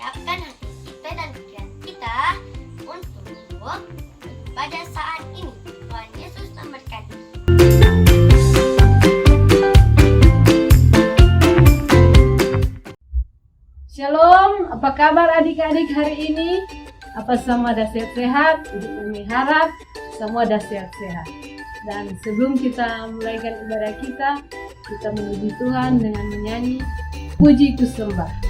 mempersiapkan hati kita dan pikiran kita untuk pada saat ini. Tuhan Yesus memberkati. Shalom, apa kabar adik-adik hari ini? Apa semua dah sehat-sehat? Jadi kami harap semua dah sehat-sehat. Dan sebelum kita mulaikan ibadah kita memuji Tuhan dengan menyanyi Puji Ku Sembah.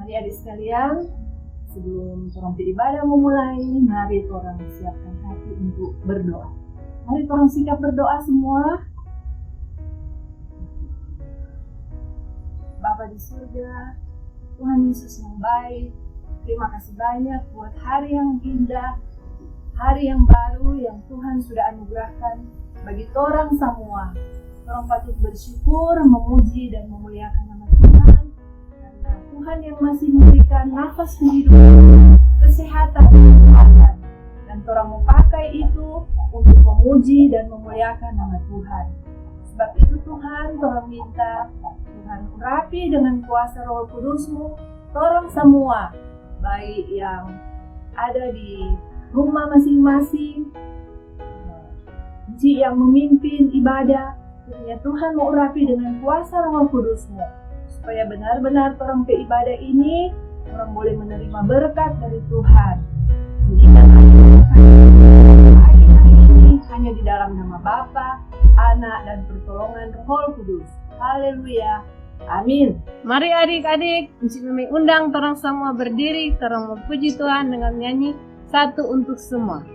Adik-adik sekalian, sebelum orang ibadah memulai, mari orang siapkan hati untuk berdoa. Mari orang sikap berdoa semua. Bapa di surga, Tuhan Yesus yang baik, terima kasih banyak buat hari yang indah, hari yang baru yang Tuhan sudah anugerahkan bagi orang semua. Orang patut bersyukur, memuji dan memuliakan nama Tuhan. Tuhan yang masih memberikan nafas kehidupan, kesehatan, kekuatan, dan orang mau pakai itu untuk memuji dan memuliakan nama Tuhan. Sebab itu Tuhan, orang minta Tuhan urapi dengan kuasa Roh Kudus-Mu, orang semua, baik yang ada di rumah masing-masing, yang memimpin ibadah, Tuhan mau urapi dengan kuasa Roh Kudus-Mu. Supaya benar-benar orang beribadah ini orang boleh menerima berkat dari Tuhan. Jadikan hari ini hanya di dalam nama Bapa, Anak, dan pertolongan Roh Kudus. Haleluya. Amin. Mari adik-adik, kami undang torang semua berdiri, torang memuji Tuhan dengan nyanyi Satu Untuk Semua.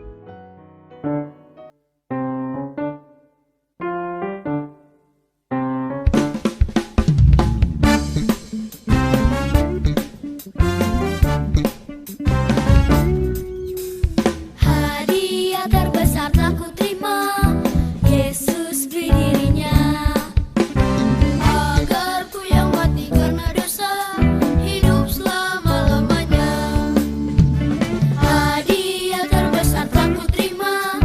Hadiah terbesar telah ku terima, Yesus beri dirinya, agar ku yang mati karena dosa, hidup selama-lamanya. Hadiah terbesar telah ku terima,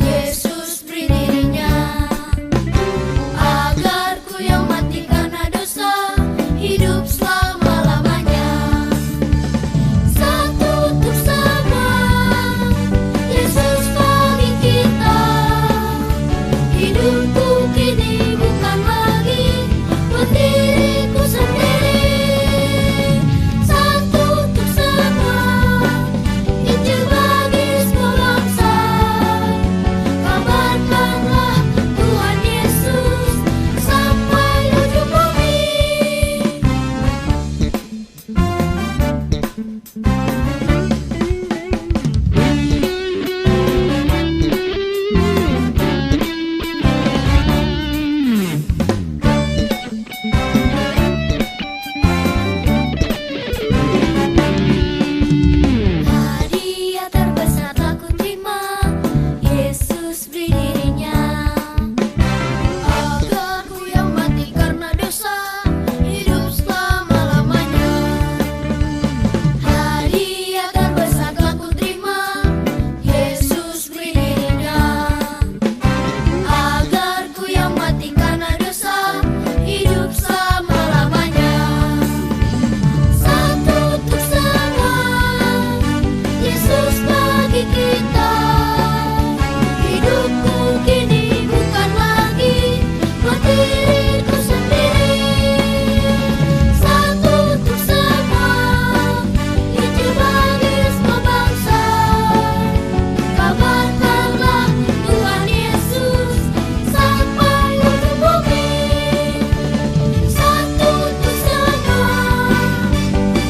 Yesus beri dirinya, agar ku yang mati karena dosa, hidup selama-lamanya. Satu untuk semua, Yesus bagi kita. Hidupku kini bukan lagi buat diriku sendiri. Satu untuk semua, Injil bagi semua bangsa. Kabarkanlah Tuhan Yesus sampai ujung bumi. Hadiah terbesar telah ku terima, Yesus beri dirinya, agar ku yang mati karena dosa, hidup selama-lamanya. Hadiah terbesar telah ku terima, Yesus beri dirinya, agar ku yang mati karena dosa, hidup selama-lamanya. Satu untuk semua, Yesus bagi kita. Hidupku kini bukan lagi buat diriku sendiri. Satu untuk semua, Injil bagi semua bangsa. Kabarkanlah Tuhan Yesus sampai ujung bumi. Satu untuk semua,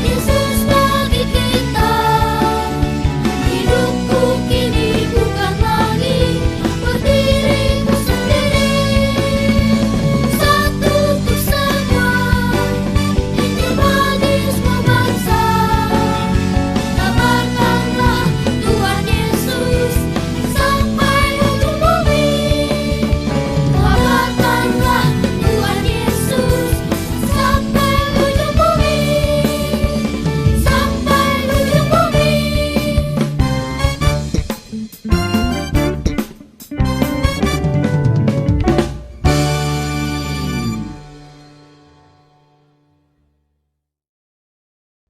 Yesus bagi kita. Hidupku kini bukan lagi buat diriku sendiri. Satu untuk semua, Injil bagi semua bangsa. Kabarkanlah Tuhan Yesus sampai ujung bumi. Kabarkanlah Tuhan Yesus sampai ujung bumi. Sampai ujung bumi.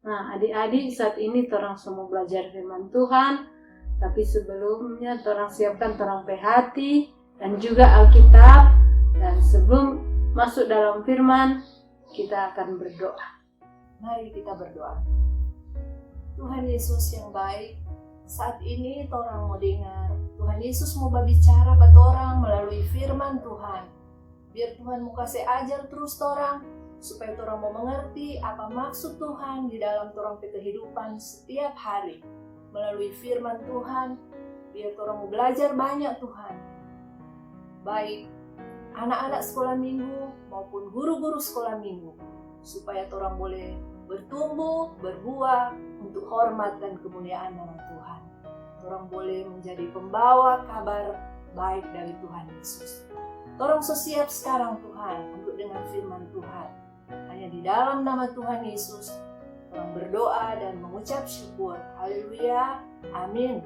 Nah, adik-adik, saat ini torang semua belajar firman Tuhan, tapi sebelumnya torang siapkan torang hati dan juga Alkitab. Dan sebelum masuk dalam firman, kita akan berdoa. Mari kita berdoa. Tuhan Yesus yang baik, saat ini torang mau dengar Tuhan Yesus mau berbicara pada torang melalui firman Tuhan. Biar Tuhan mau kasih ajar terus torang, supaya torang mau mengerti apa maksud Tuhan di dalam torang kehidupan setiap hari. Melalui firman Tuhan, biar torang mau belajar banyak Tuhan. Baik anak-anak sekolah minggu maupun guru-guru sekolah minggu, supaya torang boleh bertumbuh, berbuah untuk hormat dan kemuliaan nama Tuhan. Torang boleh menjadi pembawa kabar baik dari Tuhan Yesus. Torang siap sekarang Tuhan untuk dengar firman Tuhan. Hanya di dalam nama Tuhan Yesus, torang berdoa dan mengucap syukur. Haleluya. Amin.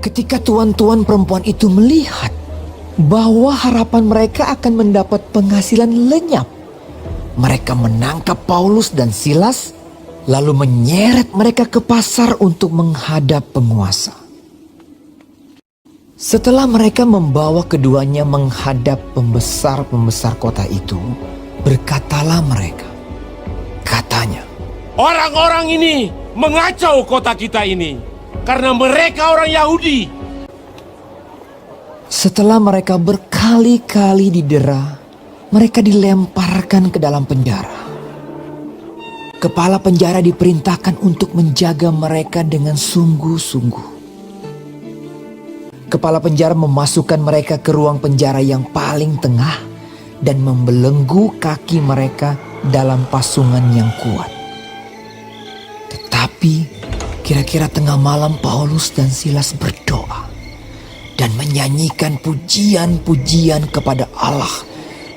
Ketika tuan-tuan perempuan itu melihat bahwa harapan mereka akan mendapat penghasilan lenyap, mereka menangkap Paulus dan Silas, lalu menyeret mereka ke pasar untuk menghadap penguasa. Setelah mereka membawa keduanya menghadap pembesar-pembesar kota itu, berkatalah mereka, katanya, Orang-orang ini mengacau kota kita ini karena mereka orang Yahudi. Setelah mereka berkali-kali didera, mereka dilemparkan ke dalam penjara. Kepala penjara diperintahkan untuk menjaga mereka dengan sungguh-sungguh. Kepala penjara memasukkan mereka ke ruang penjara yang paling tengah dan membelenggu kaki mereka dalam pasungan yang kuat. Tetapi kira-kira tengah malam Paulus dan Silas berdoa dan menyanyikan pujian-pujian kepada Allah,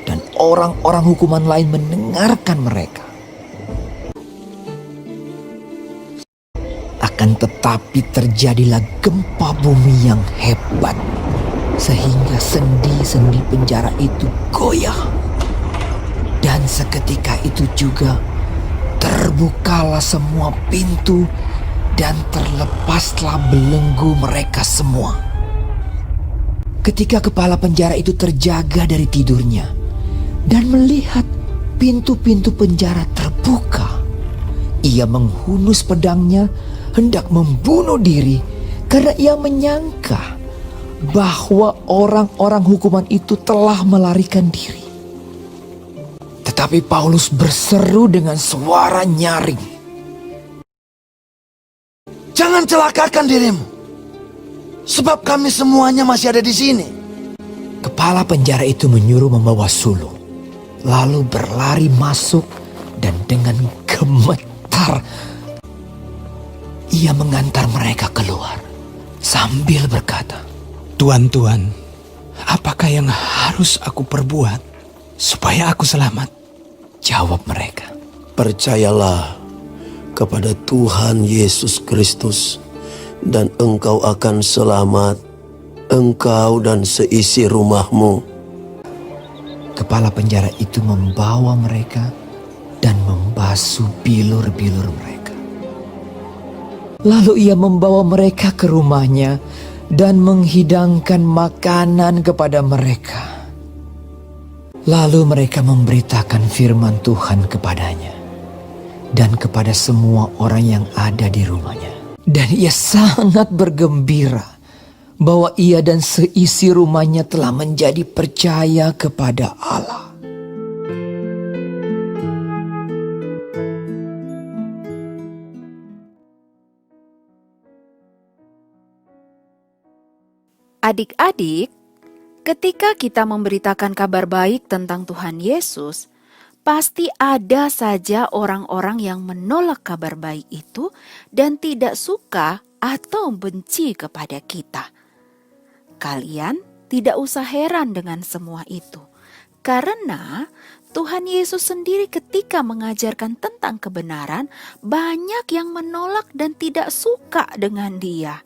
dan orang-orang hukuman lain mendengarkan mereka. Akan tetapi terjadilah gempa bumi yang hebat, sehingga sendi-sendi penjara itu goyah. Dan seketika itu juga terbukalah semua pintu dan terlepaslah belenggu mereka semua. Ketika kepala penjara itu terjaga dari tidurnya dan melihat pintu-pintu penjara terbuka, ia menghunus pedangnya hendak membunuh diri karena ia menyangka bahwa orang-orang hukuman itu telah melarikan diri. Tetapi Paulus berseru dengan suara nyaring, "Jangan celakakan dirimu, sebab kami semuanya masih ada di sini." Kepala penjara itu menyuruh membawa sulung, lalu berlari masuk dan dengan gemetar ia mengantar mereka keluar sambil berkata, "Tuan, apakah yang harus aku perbuat supaya aku selamat?" Jawab mereka, "Percayalah kepada Tuhan Yesus Kristus, dan engkau akan selamat, engkau dan seisi rumahmu." Kepala penjara itu membawa mereka dan membasuh bilur-bilur mereka. Lalu ia membawa mereka ke rumahnya dan menghidangkan makanan kepada mereka. Lalu mereka memberitakan firman Tuhan kepadanya dan kepada semua orang yang ada di rumahnya. Dan ia sangat bergembira bahwa ia dan seisi rumahnya telah menjadi percaya kepada Allah. Adik-adik, ketika kita memberitakan kabar baik tentang Tuhan Yesus, pasti ada saja orang-orang yang menolak kabar baik itu dan tidak suka atau benci kepada kita. Kalian tidak usah heran dengan semua itu, karena Tuhan Yesus sendiri ketika mengajarkan tentang kebenaran, banyak yang menolak dan tidak suka dengan Dia.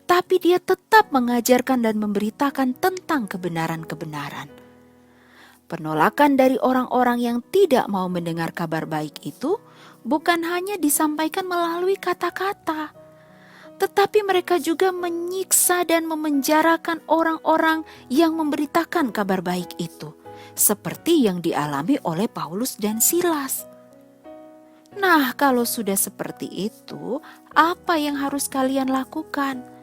Tapi Dia tetap mengajarkan dan memberitakan tentang kebenaran-kebenaran. Penolakan dari orang-orang yang tidak mau mendengar kabar baik itu bukan hanya disampaikan melalui kata-kata, tetapi mereka juga menyiksa dan memenjarakan orang-orang yang memberitakan kabar baik itu, seperti yang dialami oleh Paulus dan Silas. Nah, kalau sudah seperti itu, apa yang harus kalian lakukan?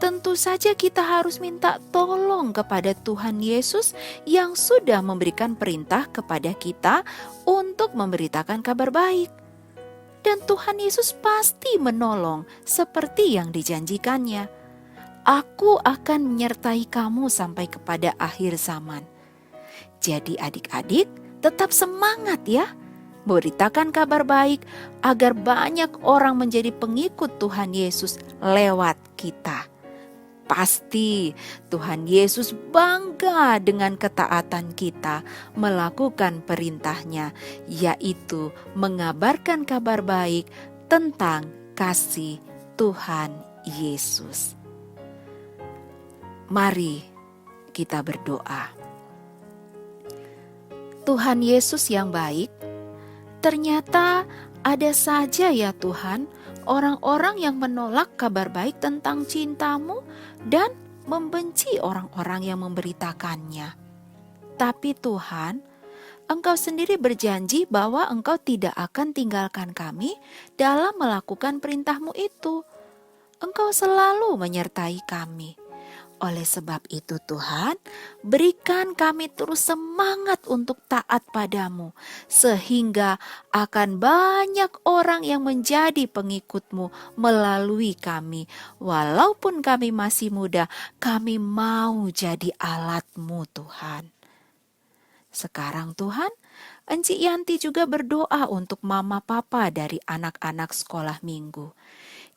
Tentu saja kita harus minta tolong kepada Tuhan Yesus yang sudah memberikan perintah kepada kita untuk memberitakan kabar baik. Dan Tuhan Yesus pasti menolong seperti yang dijanjikannya. "Aku akan menyertai kamu sampai kepada akhir zaman." Jadi adik-adik tetap semangat ya. Beritakan kabar baik agar banyak orang menjadi pengikut Tuhan Yesus lewat kita. Pasti Tuhan Yesus bangga dengan ketaatan kita melakukan perintahnya, yaitu mengabarkan kabar baik tentang kasih Tuhan Yesus. Mari kita berdoa. Tuhan Yesus yang baik, ternyata ada saja ya Tuhan, orang-orang yang menolak kabar baik tentang cinta-Mu dan membenci orang-orang yang memberitakannya. Tapi Tuhan, Engkau sendiri berjanji bahwa Engkau tidak akan tinggalkan kami dalam melakukan perintah-Mu itu. Engkau selalu menyertai kami. Oleh sebab itu Tuhan, berikan kami terus semangat untuk taat padamu, sehingga akan banyak orang yang menjadi pengikut-Mu melalui kami. Walaupun kami masih muda, kami mau jadi alat-Mu Tuhan. Sekarang Tuhan, Enci Yanti juga berdoa untuk mama papa dari anak-anak sekolah minggu.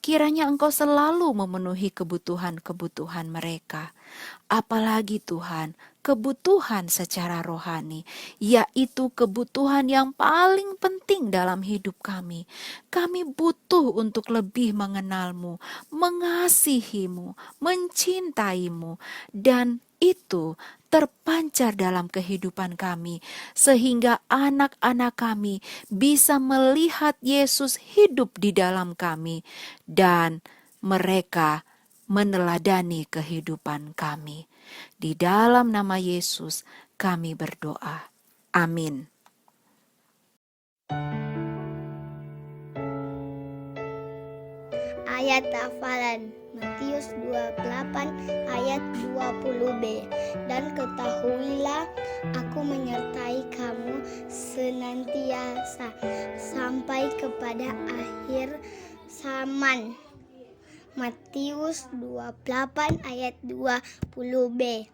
Kiranya Engkau selalu memenuhi kebutuhan-kebutuhan mereka. Apalagi Tuhan, kebutuhan secara rohani, yaitu kebutuhan yang paling penting dalam hidup kami. Kami butuh untuk lebih mengenal-Mu, mengasihi-Mu, mencintai-Mu, dan itu terpancar dalam kehidupan kami, sehingga anak-anak kami bisa melihat Yesus hidup di dalam kami, dan mereka meneladani kehidupan kami. Di dalam nama Yesus kami berdoa. Amin. Ayat hafalan Matius 28 ayat 20b. Dan ketahuilah, aku menyertai kamu senantiasa sampai kepada akhir zaman. Matius 28 ayat 20b.